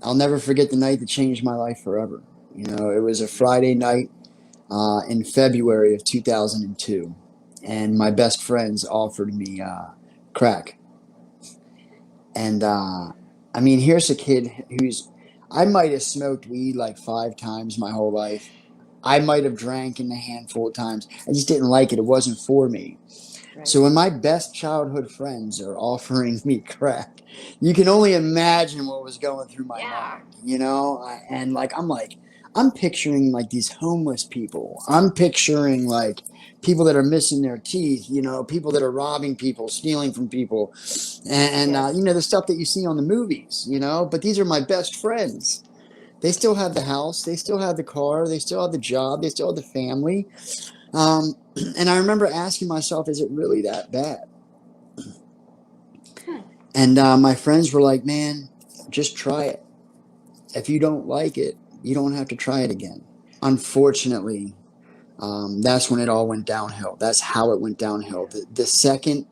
I'll never forget the night that changed my life forever. You know, it was a Friday night in February of 2002, and my best friends offered me crack. And I mean, here's a kid who's, I might have smoked weed like 5 times my whole life. I might have drank in a handful of times. I just didn't like it. It wasn't for me. Right. So when my best childhood friends are offering me crack, you can only imagine what was going through my Yeah. mind, you know? And I'm picturing like these homeless people. I'm picturing like people that are missing their teeth, you know, people that are robbing people, stealing from people, Yes. you know, the stuff that you see on the movies, you know? But these are my best friends. They still have the house, they still have the car, they still have the job, they still have the family. Um, and I remember asking myself, is it really that bad? Hmm. And my friends were like, man, just try it. If you don't like it, you don't have to try it again. Unfortunately, that's when it all went downhill. That's how it went downhill. The second,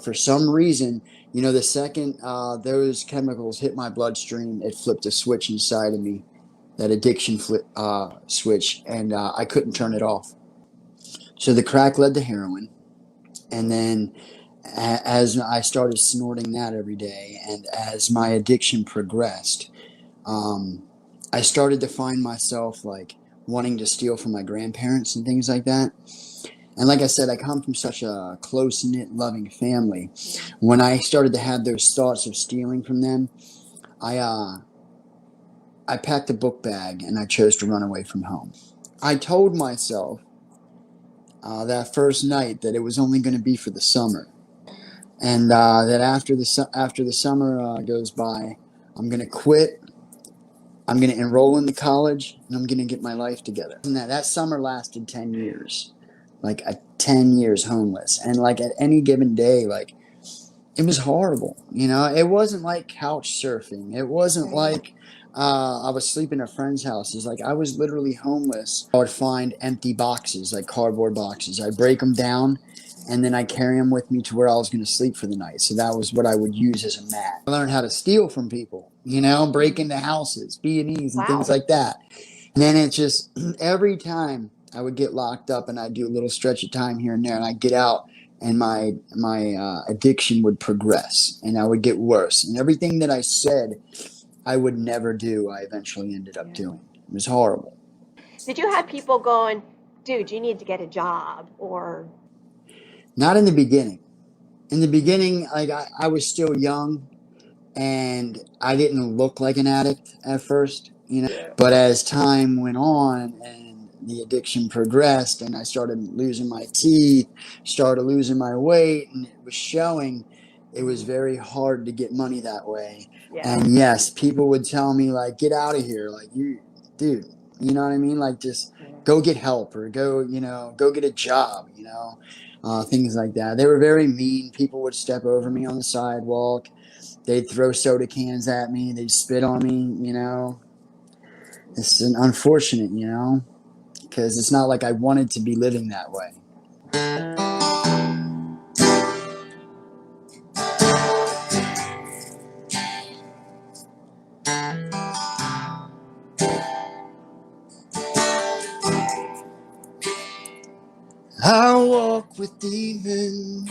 for some reason, you know, the second those chemicals hit my bloodstream, it flipped a switch inside of me, that addiction switch, and I couldn't turn it off. So the crack led to heroin. And then as I started snorting that every day, and as my addiction progressed, um, I started to find myself like wanting to steal from my grandparents and things like that. And like I said, I come from such a close knit, loving family. When I started to have those thoughts of stealing from them, I uh, I packed a book bag and I chose to run away from home. I told myself that first night that it was only going to be for the summer, and that after the summer goes by, I'm gonna quit. I'm gonna enroll into college, and I'm gonna get my life together. And that summer lasted 10 years, like 10 years homeless, and like at any given day, like it was horrible. You know, it wasn't like couch surfing. It wasn't Right. like I was sleeping at friends' houses. Like I was literally homeless. I would find empty boxes, like cardboard boxes. I'd break them down, and then I'd carry them with me to where I was going to sleep for the night. So that was what I would use as a mat. I learned how to steal from people. You know, break into houses, B&Es, and things Wow. like that. And then it just every time I would get locked up, and I'd do a little stretch of time here and there, and I'd get out, and my addiction would progress, and I would get worse, and everything that I said I would never do, I eventually ended up Yeah. doing. It was horrible. Did you have people going, dude, you need to get a job? Or, Not in the beginning. In the beginning, like I was still young, and I didn't look like an addict at first, you know. But as time went on and the addiction progressed, and I started losing my teeth, started losing my weight, and it was showing, it was very hard to get money that way. yeah. And yes, people would tell me like, "Get out of here!" Like you, dude, you know what I mean? Like just Yeah. go get help, or go, you know, go get a job, you know, things like that. They were very mean. People would step over me on the sidewalk. They'd throw soda cans at me. They'd spit on me, you know. It's unfortunate, you know, because it's not like I wanted to be living that way. I walk with demons,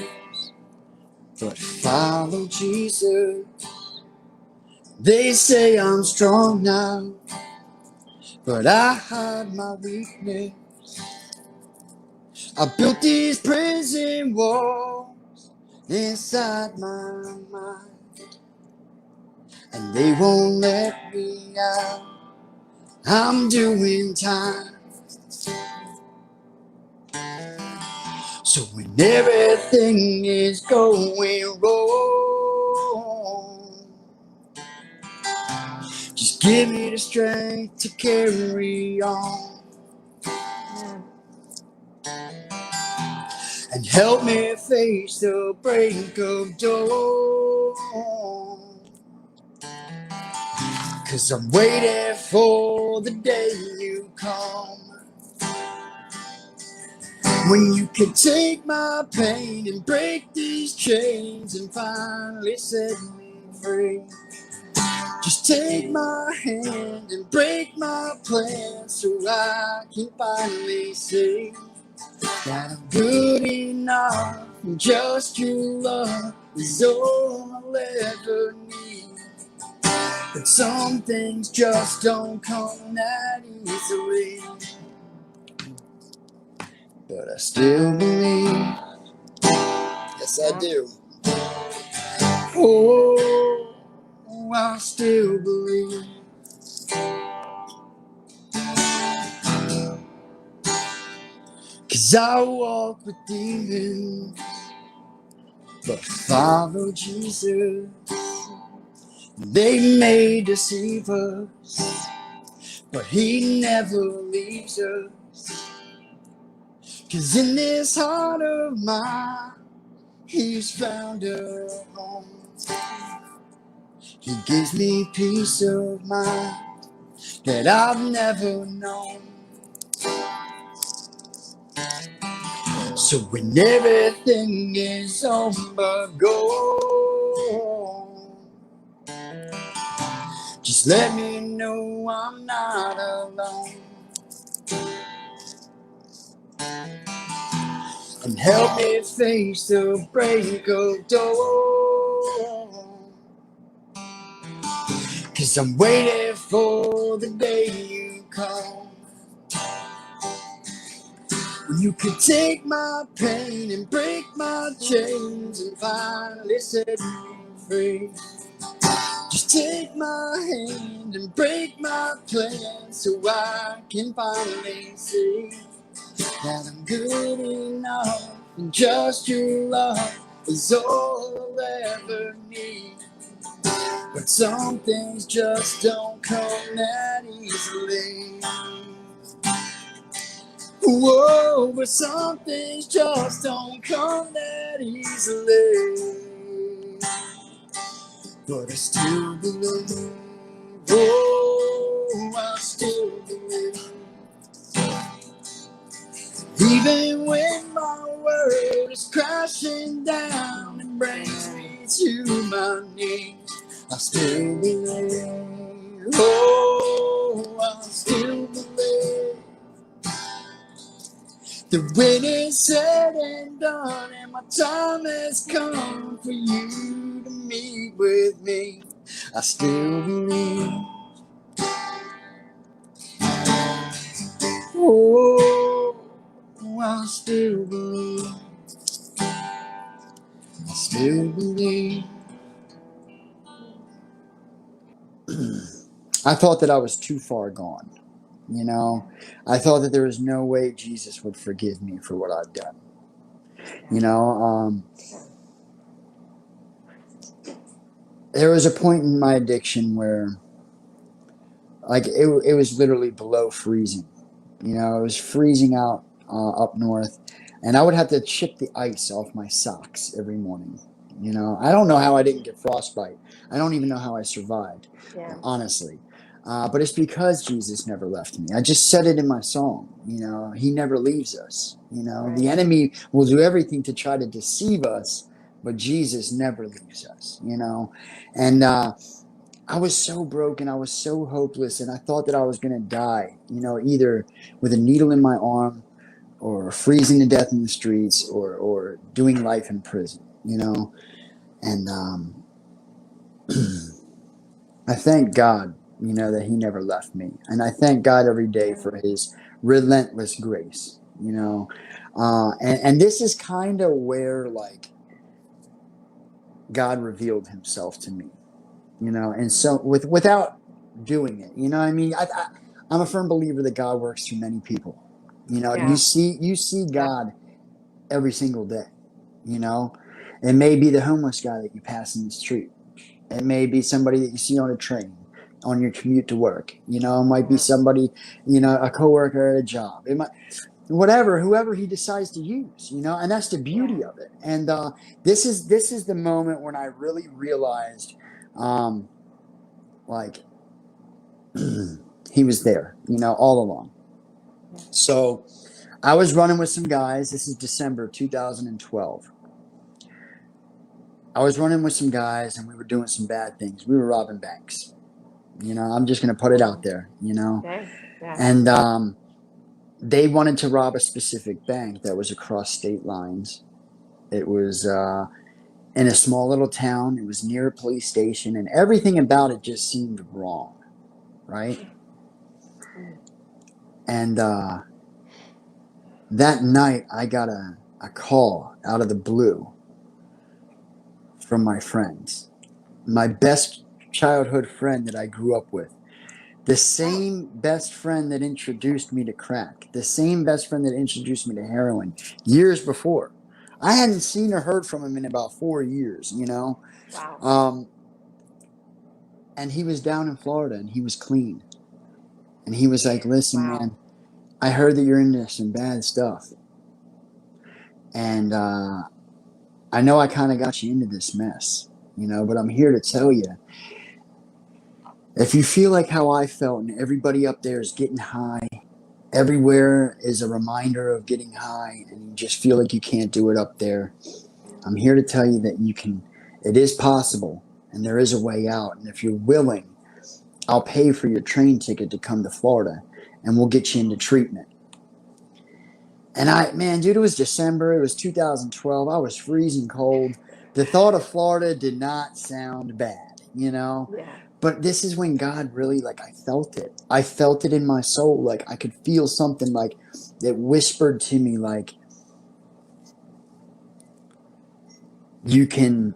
but follow Jesus. They say I'm strong now, but I hide my weakness. I built these prison walls inside my mind, and they won't let me out. I'm doing time. So when everything is going wrong, just give me the strength to carry on, Yeah. and help me face the break of dawn. 'Cause I'm waiting for the day you come, when you can take my pain and break these chains and finally set me free. Just take my hand and break my plan so I can finally say that I'm good enough, and just your love is all I'll ever need. But some things just don't come that easily. But I still believe, yes I do. Oh, I still believe. 'Cause I walk with demons, but follow Jesus. They may deceive us, but he never leaves us. 'Cause in this heart of mine, he's found a home. He gives me peace of mind that I've never known. So when everything is on my goal, just let me know I'm not alone. And help me face the break of dawn. 'Cause I'm waiting for the day you come, when you can take my pain and break my chains and finally set me free. Just take my hand and break my plan so I can finally see that I'm good enough, and just your love is all I'll ever need. But some things just don't come that easily. Whoa, but some things just don't come that easily. But I still believe. Oh, I still believe. Even when my world is crashing down and brings me to my knees, I still believe. Oh, I still believe. That when it's said and done and my time has come for you to meet with me, I still believe. Oh, I still believe. I still believe. I thought that I was too far gone. You know, I thought that there was no way Jesus would forgive me for what I've done. You know, there was a point in my addiction where, like, it was literally below freezing. You know, it was freezing out up north, and I would have to chip the ice off my socks every morning. You know, I don't know how I didn't get frostbite. I don't even know how I survived, Yeah. honestly. But it's because Jesus never left me. I just said it in my song. You know, he never leaves us. You know, the Right. enemy will do everything to try to deceive us, but Jesus never leaves us. You know, and I was so broken. I was so hopeless, and I thought that I was going to die. You know, either with a needle in my arm, or freezing to death in the streets, or doing life in prison. You know, and I thank God, you know, that he never left me. And I thank God every day Yeah. for his relentless grace, you know. And this is kind of where, like, God revealed himself to me, you know, and so without doing it, you know what I mean? I'm a firm believer that God works through many people. You know, Yeah. you see God every single day, you know. It may be the homeless guy that you pass in the street. It may be somebody that you see on a train, on your commute to work. You know, it might be Yeah. somebody, you know, a coworker at a job. It might, whoever he decides to use. You know, and that's the beauty Yeah. of it. And this is the moment when I really realized, um, like, he was there. You know, all along. Yeah. So I was running with some guys. This is December 2012. I was running with some guys, and we were doing some bad things. We were robbing banks. I'm just going to put it out there, Okay. Yeah. And they wanted to rob a specific bank that was across state lines. It was in a small little town. It was near a police station, and everything about it just seemed wrong, right? And that night, I got a call out of the blue from my friends, my best childhood friend that I grew up with. The same best friend that introduced me to crack, the same best friend that introduced me to heroin years before. I hadn't seen or heard from him in about 4 years, Wow. And he was down in Florida and he was clean. And he was like, listen, Wow. man, I heard that you're into some bad stuff. And I know I kind of got you into this mess, but I'm here to tell you, if you feel like how I felt and everybody up there is getting high, everywhere is a reminder of getting high, and you just feel like you can't do it up there, I'm here to tell you that you can. It is possible, and there is a way out. And if you're willing, I'll pay for your train ticket to come to Florida, and we'll get you into treatment. And man, dude, it was December. It was 2012. I was freezing cold. The thought of Florida did not sound bad, Yeah. But this is when God really, I felt it. I felt it in my soul. Like, I could feel something, that whispered to me, you can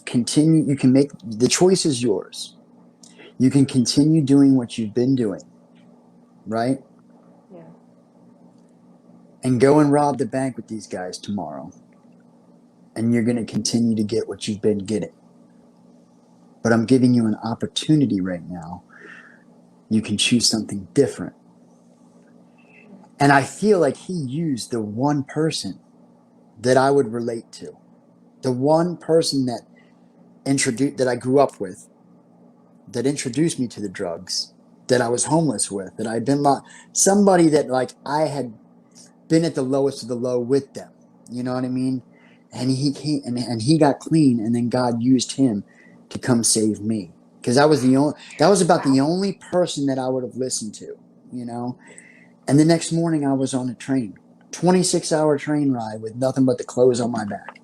continue. You can make, the choice is yours. You can continue doing what you've been doing, right? Yeah. And go and rob the bank with these guys tomorrow. And you're going to continue to get what you've been getting. But I'm giving you an opportunity right now. You can choose something different. And I feel like he used the one person that I would relate to. The one person that I grew up with, that introduced me to the drugs, that I was homeless with, that I'd been somebody that I had been at the lowest of the low with them. You know what I mean? And he came and he got clean, and then God used him to come save me. Because that was about the only person that I would have listened to, And the next morning I was on a train, 26-hour train ride with nothing but the clothes on my back.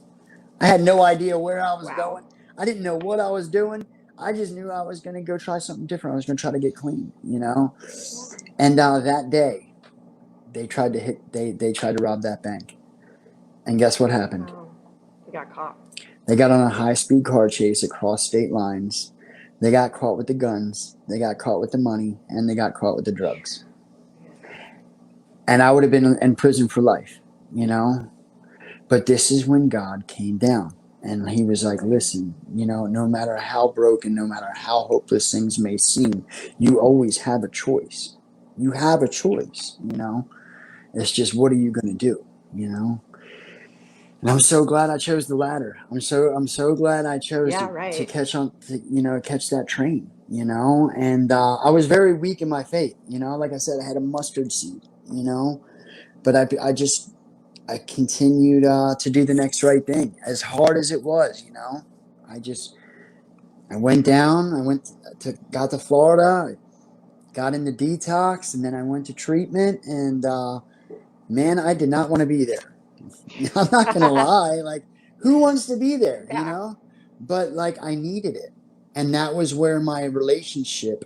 I had no idea where I was going. I didn't know what I was doing. I just knew I was going to go try something different. I was going to try to get clean, And that day, they tried to rob that bank. And guess what happened? Oh, they got caught. They got on a high-speed car chase across state lines. They got caught with the guns. They got caught with the money. And they got caught with the drugs. And I would have been in prison for life, But this is when God came down. And he was like, listen, no matter how broken, no matter how hopeless things may seem, you always have a choice. You have a choice, It's just, what are you going to do, And I'm so glad I chose the latter. I'm so glad I chose to catch on, catch that train, And I was very weak in my faith, Like I said, I had a mustard seed, But I continued to do the next right thing, as hard as it was, I went down. Got to Florida, got into detox, and then I went to treatment. And man, I did not want to be there. I'm not gonna lie. Who wants to be there? But I needed it, and that was where my relationship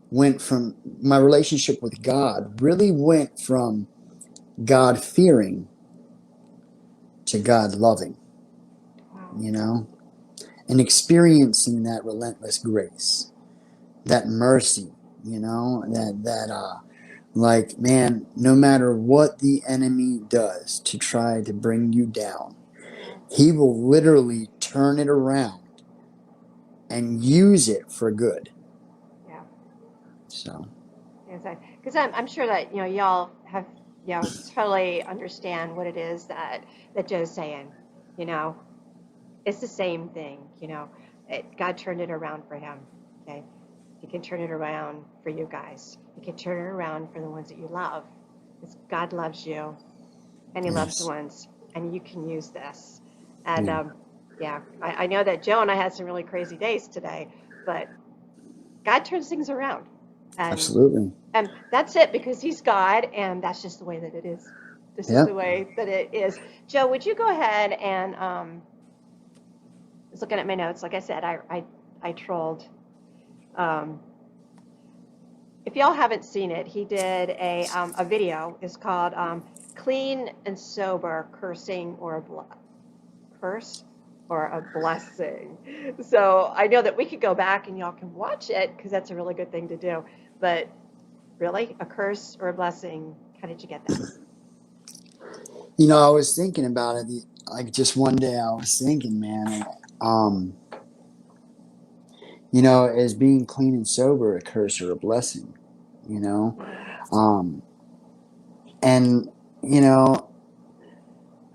with God really went from God fearing to God loving, and experiencing that relentless grace, that mercy, man, no matter what the enemy does to try to bring you down, he will literally turn it around and use it for good. Yeah. So. Because I'm sure that y'all have totally understand what it is that Joe's saying. It's the same thing. God turned it around for him. Okay, He can turn it around for you guys. He can turn it around for the ones that you love. Because God loves you, and He loves the ones, and you can use this. And I know that Joe and I had some really crazy days today, but God turns things around, and Absolutely. that's it, because He's God, and that's just the way that it is. This is the Yep. way that it is. Joe, would you go ahead and I was looking at my notes. Like I said, I trolled. Um, if y'all haven't seen it, he did a video. It's called "Clean and Sober: Cursing or a Curse or a Blessing." So I know that we could go back and y'all can watch it, because that's a really good thing to do. But really, a curse or a blessing? How did you get that? I was thinking about it. Like just one day, I was thinking, man, um, is being clean and sober a curse or a blessing? You know, Yeah. um, and you know,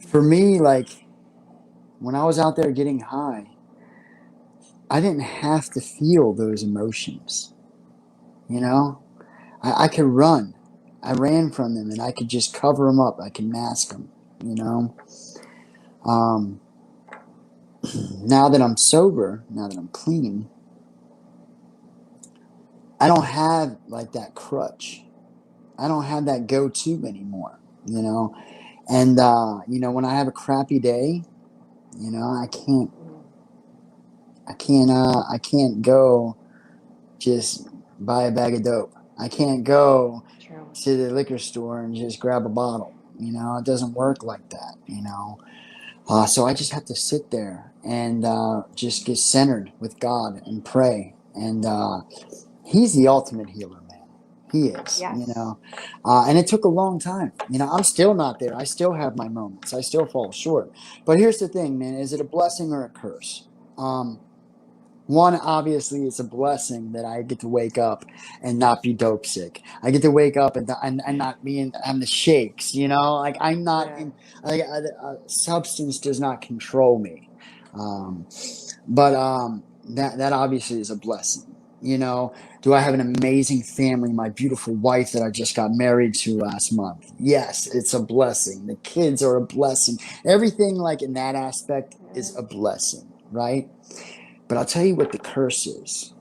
for me, like when I was out there getting high, I didn't have to feel those emotions. You know, I could run. I ran from them, and I could just cover them up. I could mask them. You know. Um, Now that I'm sober, now that I'm clean, I don't have like that crutch. I don't have that go-to anymore, you know. And when I have a crappy day, I can't, Mm, I can't go just buy a bag of dope. I can't go true. to the liquor store and just grab a bottle. It doesn't work like that. So I just have to sit there and just get centered with God and pray. And He's the ultimate healer, man. He is, Yes. and it took a long time. I'm still not there. I still have my moments. I still fall short. But here's the thing, man: is it a blessing or a curse? One, obviously, it's a blessing that I get to wake up and not be dope sick. I get to wake up and not be in the shakes. Like I'm not Yeah. in. Like substance does not control me. Um, but that obviously is a blessing. Do I have an amazing family? My beautiful wife that I just got married to last month. Yes, it's a blessing. The kids are a blessing. Everything like in that aspect is a blessing, right? But I'll tell you what the curse is.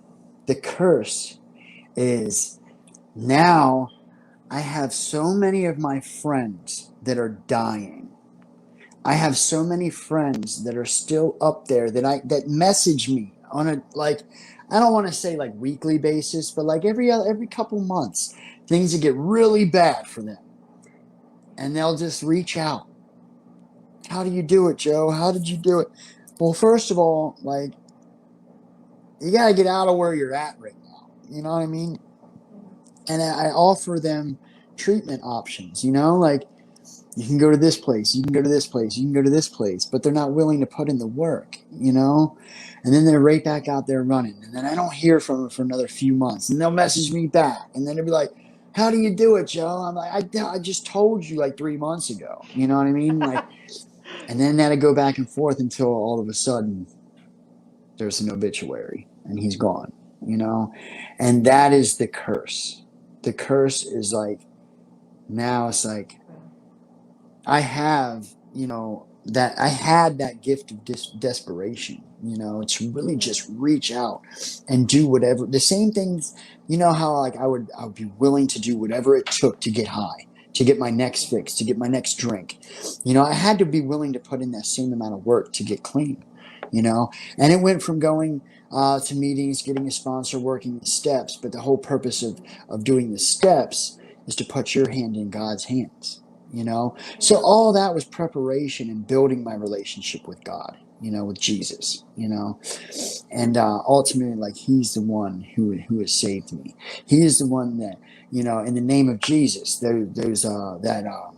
The curse is now I have so many of my friends that are dying. I have so many friends that are still up there that message me on a like I don't want to say like weekly basis, but like every couple months, things that get really bad for them, and they'll just reach out. How do you do it, Joe? How did you do it? Well, first of all, like you gotta get out of where you're at right now. You know what I mean? And I offer them treatment options. Like you can go to this place, you can go to this place, you can go to this place, but they're not willing to put in the work. And then they're right back out there running. And then I don't hear from them for another few months. And they'll message me back. And then they'll be like, how do you do it, Joe? I'm like, I just told you like 3 months ago. You know what I mean? Like, and then that'll go back and forth until all of a sudden there's an obituary and he's gone. And that is the curse. The curse is like, now it's like, I have, that I had that gift of desperation, to really just reach out and do whatever. The same things, how like I would be willing to do whatever it took to get high, to get my next fix, to get my next drink. I had to be willing to put in that same amount of work to get clean. And it went from going to meetings, getting a sponsor, working the steps, but the whole purpose of doing the steps is to put your hand in God's hands. So all that was preparation and building my relationship with God, with Jesus. And ultimately, like He's the one who has saved me. He is the one that, in the name of Jesus, there's the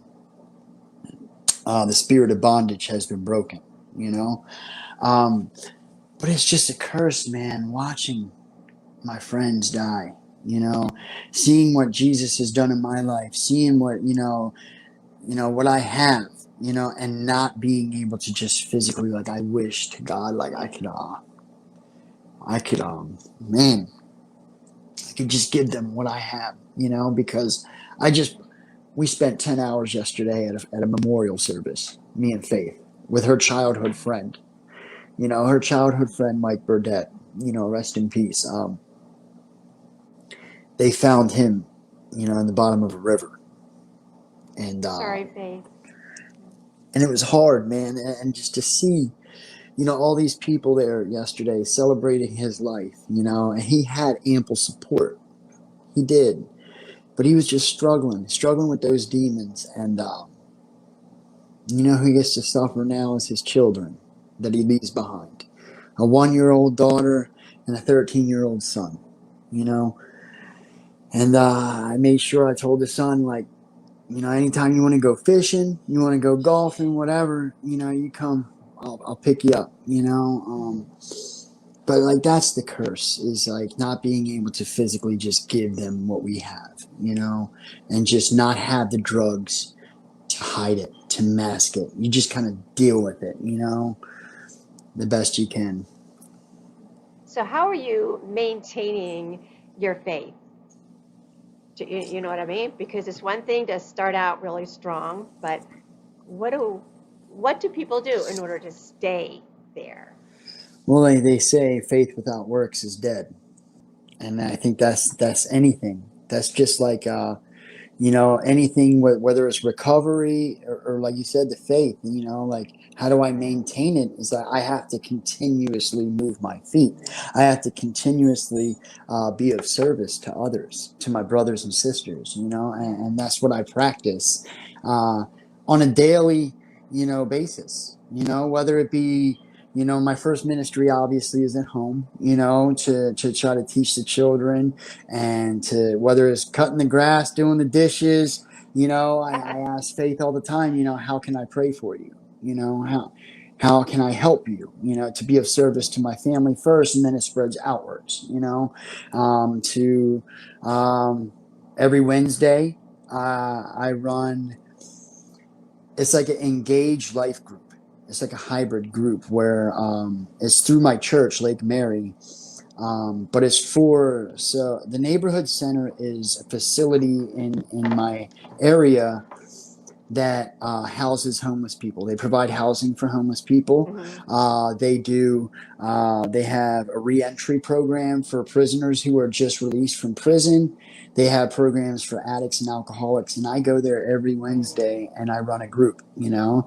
spirit of bondage has been broken. You know, um, but it's just a curse, man. Watching my friends die. Seeing what Jesus has done in my life, seeing what what I have, and not being able to just physically, like, I wish to God, like, man, I could just give them what I have, because we spent 10 hours yesterday at a memorial service, me and Faith, with her childhood friend, her childhood friend, Mike Burdett, rest in peace. they found him, in the bottom of a river. And Sorry, Faith. and it was hard, man. And just to see, all these people there yesterday celebrating his life, and he had ample support. He did. But he was just struggling with those demons. And who gets to suffer now is his children that he leaves behind. A 1-year-old daughter and a 13-year-old son, And I made sure I told the son, like, anytime you want to go fishing, you want to go golfing, whatever, you come, I'll pick you up, But like that's the curse, is like not being able to physically just give them what we have, and just not have the drugs to hide it, to mask it. You just kind of deal with it, the best you can. So how are you maintaining your faith? You know what I mean? Because it's one thing to start out really strong, but what do people do in order to stay there? Well, they say faith without works is dead, and I think that's anything. That's just like anything, whether it's recovery or like you said, the faith. Like how do I maintain it? Is that I have to continuously move my feet. I have to continuously be of service to others, to my brothers and sisters. And that's what I practice on a daily, basis. Whether it be my first ministry obviously is at home, to try to teach the children, and to whether it's cutting the grass, doing the dishes, I ask Faith all the time, how can I pray for you? How can I help you? To be of service to my family first, and then it spreads outwards, to every Wednesday, I run, it's like an engaged life group. It's like a hybrid group where it's through my church, Lake Mary, but so the neighborhood center is a facility in my area that houses homeless people. They provide housing for homeless people. Mm-hmm. They have a reentry program for prisoners who are just released from prison. They have programs for addicts and alcoholics, and I go there every Wednesday and I run a group, and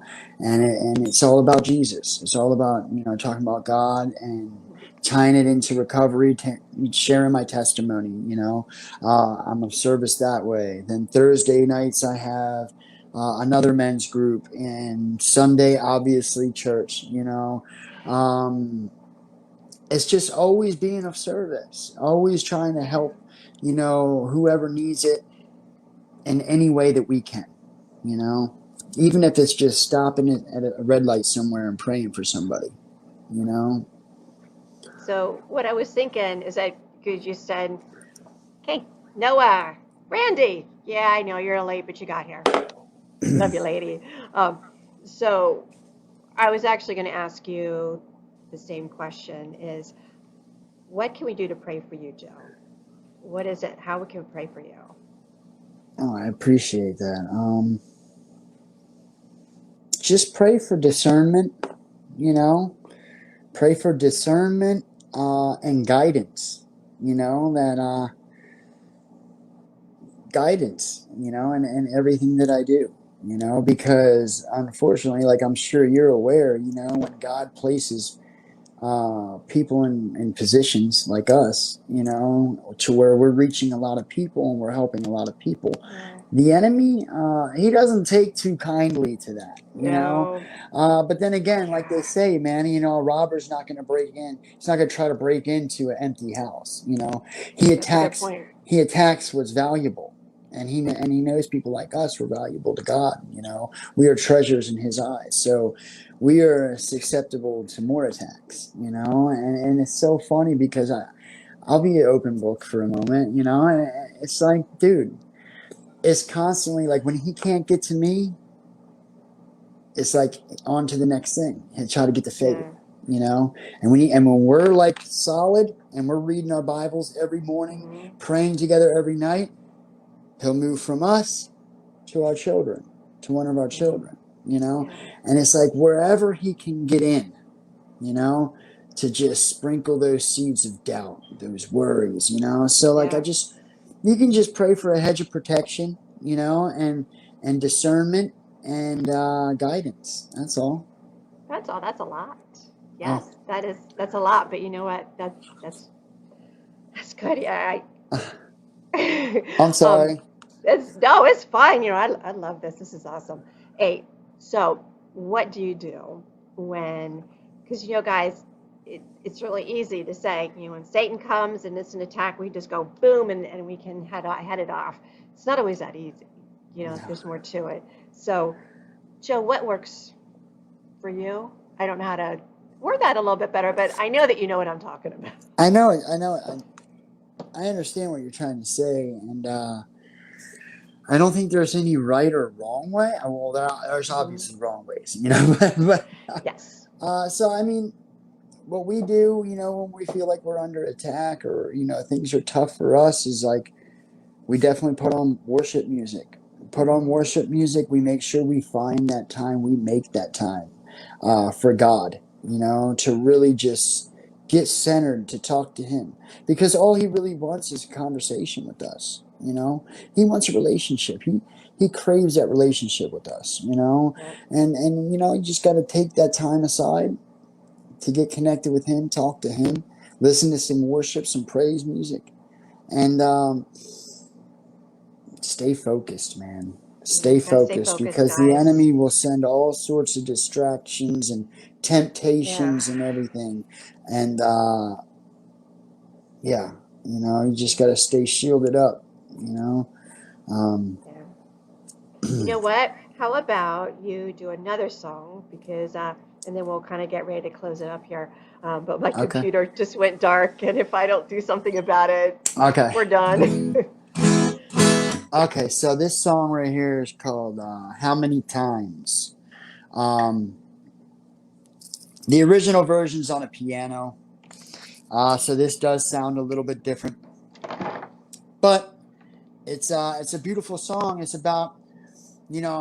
it's all about Jesus. It's all about, talking about God and tying it into recovery, sharing my testimony, I'm of service that way. Then Thursday nights I have another men's group, and Sunday, obviously, church, It's just always being of service, always trying to help, whoever needs it in any way that we can, even if it's just stopping at a red light somewhere and praying for somebody, So what I was thinking is that because you said, "Hey, Noah, Randy, yeah, I know you're late, but you got here. Love you, lady." So I was actually going to ask you the same question: is what can we do to pray for you, Joe? What is it? How can we pray for you? Oh, I appreciate that. Just pray for discernment, pray for discernment and guidance, that guidance, and everything that I do, because unfortunately, like I'm sure you're aware, when God places people in positions like us, to where we're reaching a lot of people and we're helping a lot of people. Yeah. The enemy, he doesn't take too kindly to that, No. But then again, like they say, man, a robber's not going to break in. He's not going to try to break into an empty house. He That's a good point. he attacks what's valuable. And he knows people like us were valuable to God. We are treasures in His eyes. So we are susceptible to more attacks. And it's so funny because I'll be an open book for a moment. And it's like, dude, it's constantly like when he can't get to me, it's like on to the next thing and try to get the faith. Yeah. And when we're like solid and we're reading our Bibles every morning, Mm-hmm. praying together every night, he'll move from us to our children, to one of our children, Yeah. and it's like wherever he can get in, to just sprinkle those seeds of doubt, those worries, so like Yeah. you can just pray for a hedge of protection, and discernment and guidance. That's all. That's all. That's a lot. Oh, Yes, that's a lot. But you know what? That's good. Yeah. I'm um, sorry. it's no, it's fine. I love this. This is awesome. Hey, so what do you do when? Because guys, it's really easy to say. When Satan comes and it's an attack, we just go boom and we can head it off. It's not always that easy. No. There's more to it. So, Joe, what works for you? I don't know how to word that a little bit better, but I know that you know what I'm talking about. I know it. I know it. I understand what you're trying to say, and I don't think there's any right or wrong way. Well, there's Hmm. obviously wrong ways, but Yes. so I mean, what we do, when we feel like we're under attack or things are tough for us, is like we definitely put on worship music. Put on Hmm. worship music. We make sure we find that time. We make that time for God. To really just get centered to talk to Him, because all He really wants is a conversation with us. He wants a relationship. He craves that relationship with us. Yep. And you just got to take that time aside to get connected with Him, talk to Him, listen to some worship, some praise music, and stay focused, man. Stay Gotta stay focused, focused, because the guys. enemy will send all sorts of distractions and Yeah. temptations and everything. And yeah, you just got to stay shielded up, you know. Um, Yeah. You know what? How about you do another song because and then we'll kind of get ready to close it up here. But my okay. computer just went dark, and if I don't do something about it, Okay. we're done. Okay. So this song right here is called How Many Times? Um, the original version's on a piano. So this does sound a little bit different, but it's a beautiful song. It's about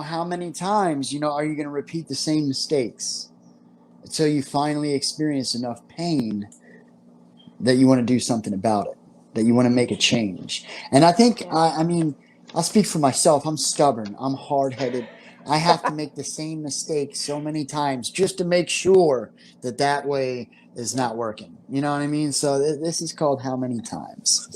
how many times are you going to repeat the same mistakes until you finally experience enough pain that you want to do something about it, that you want to make a change. And I think Yeah. I mean, I'll speak for myself. I'm stubborn. I'm hard headed. I have to make the same mistake so many times just to make sure that way is Yeah. not working. You know what I mean? So this is called How Many Times.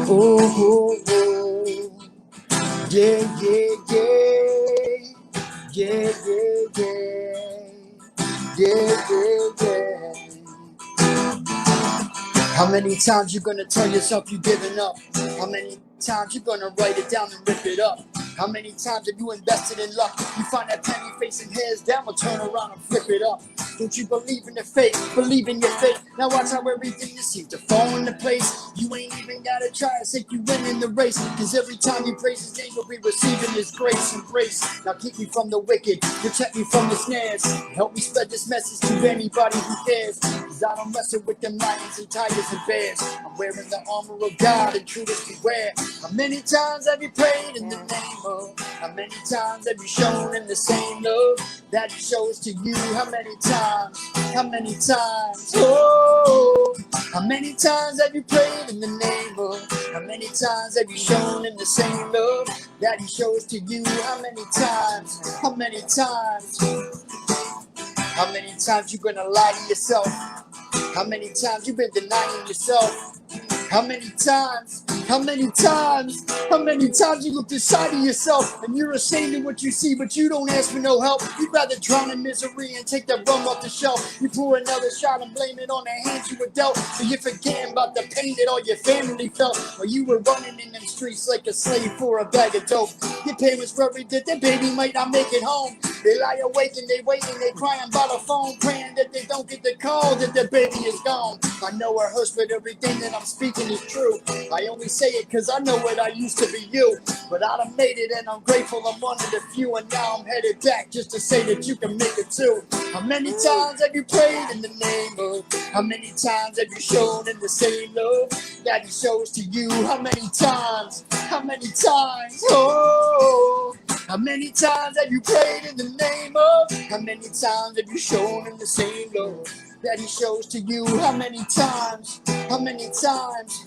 Oh, oh, oh, yeah, yeah, yeah, yeah, yeah, yeah, yeah, yeah, yeah. How many times you gonna tell yourself you giving up? How many times you gonna write it down and rip it up? How many times have you invested in luck? You find that penny facing heads down, will turn around and flip it up. Don't you believe in the fate? Believe in your fate. Now watch how everything just seems to fall into place. You ain't even gotta try to say you win in the race. Cause every time you praise his name, you'll be receiving his grace and grace. Now keep me from the wicked, protect me from the snares. Help me spread this message to anybody who cares. Cause I don't wrestle with them lions and tigers and bears. I'm wearing the armor of God and truest beware. How many times have you prayed in the Yeah. name of? How many times have you shown him the same love that he shows to you? How many times? How many times? Oh, how many times have you prayed in the name of? How many times have you shown him the same love that he shows to you? How many times? How many times? How many times you gonna lie to yourself? How many times you been denying yourself? How many times? How many times? How many times you looked inside of yourself and you're ashamed of what you see, but you don't ask for no help? You'd rather drown in misery and take that rum off the shelf. You pour another shot and blame it on the hands you were dealt. So you're forgetting about the pain that all your family felt while you were running in them streets like a slave for a bag of dope. Your parents worried that their baby might not make it home. They lie awake and they wait and they crying by the phone, praying that they don't get the call that their baby is gone. I know it hurts, but everything that I'm speaking is true. I only say it cause I know what I used to be you. But I done made it and I'm grateful I'm one of the few. And now I'm headed back just to say that you can make it too. How many times have you prayed in the name of? How many times have you shown in the same love that he shows to you? How many times? How many times? Oh. How many times have you prayed in the name of? How many times have you shown him the same love that he shows to you? How many times? How many times?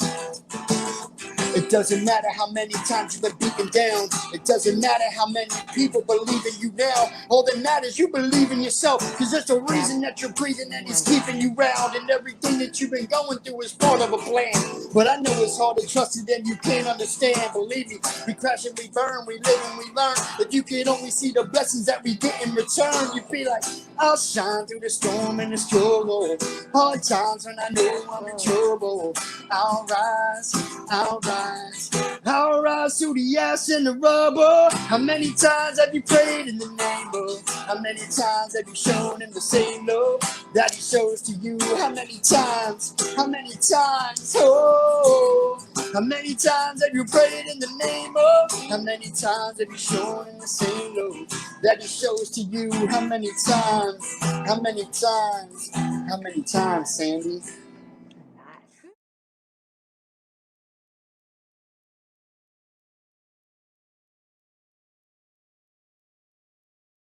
It doesn't matter how many times you've been beaten down. It doesn't matter how many people believe in you now. All that matters, you believe in yourself. Cause there's a reason that you're breathing and he's keeping you round. And everything that you've been going through is part of a plan. But I know it's hard to trust it and you can't understand. Believe me, we crash and we burn, we live and we learn. If you could only see the blessings that we get in return, you'd be like, I'll shine through the storm and the struggle. Hard times when I know I'm in trouble. I'll rise, I'll rise, I'll rise through the ash and the rubble. How many times have you prayed in the name of? How many times have you shown him the same love that he shows to you? How many times? How many times? Oh, how many times have you prayed in the name of? How many times have you shown him the same love that he shows to you? How many times? How many times? How many times, Sandy?